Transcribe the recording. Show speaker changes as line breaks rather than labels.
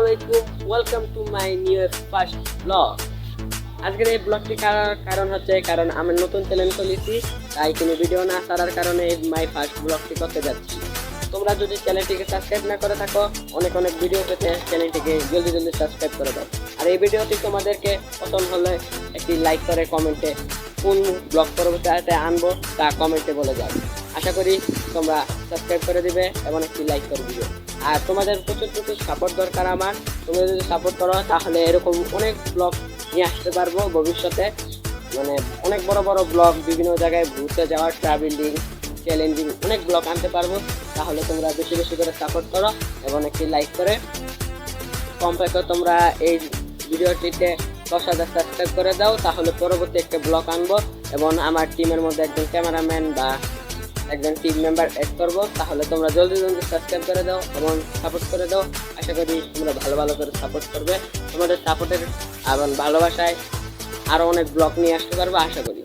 আলাইকুম, welcome to my new first blog. আজকের এই ব্লগটি কারণ হচ্ছে কারণ আমি নতুন চ্যানেল খুলেছি, তাই কোনো ভিডিও না ছাড়ার কারণে মাই ফার্স্ট ব্লগটি করতে যাচ্ছি। তোমরা যদি চ্যানেলটিকে সাবস্ক্রাইব না করে থাকো, অনেক ভিডিও পেতে চ্যানেলটিকে জলদি সাবস্ক্রাইব করে দাও। আর এই ভিডিওটি তোমাদেরকে পছন্দ হলে একটি লাইক করে কমেন্টে কোন ব্লগ পরবর্তীতে আনবো তা কমেন্টে বলে যাও। আশা করি তোমরা সাবস্ক্রাইব করে দিবে এবং একটি লাইক করে দিবে। আর তোমাদের প্রচুর সাপোর্ট দরকার আমার। তোমরা যদি সাপোর্ট করো তাহলে এরকম অনেক ব্লগ নিয়ে আসতে পারবো ভবিষ্যতে। মানে অনেক বড় ব্লগ, বিভিন্ন জায়গায় ঘুরতে যাওয়ার, ট্রাভেলিং, চ্যালেঞ্জিং অনেক ব্লগ আনতে পারবো। তাহলে তোমরা বেশি করে সাপোর্ট করো এবং একটি লাইক করে কমপক্ষে তোমরা এই ভিডিওটিতে 10,000 সাবস্ক্রাইব করে দাও। তাহলে পরবর্তী একটা ব্লগ আনবো এবং আমার টিমের মধ্যে একজন ক্যামেরাম্যান বা একজন টিম মেম্বার অ্যাড করবো। তাহলে তোমরা জলদি সাবস্ক্রাইব করে দাও এবং সাপোর্ট করে দাও। আশা করি তোমরা ভালো করে সাপোর্ট করবে। তোমাদের সাপোর্টের এবং ভালোবাসায় আরও অনেক ব্লগ নিয়ে আসতে পারবো আশা করি।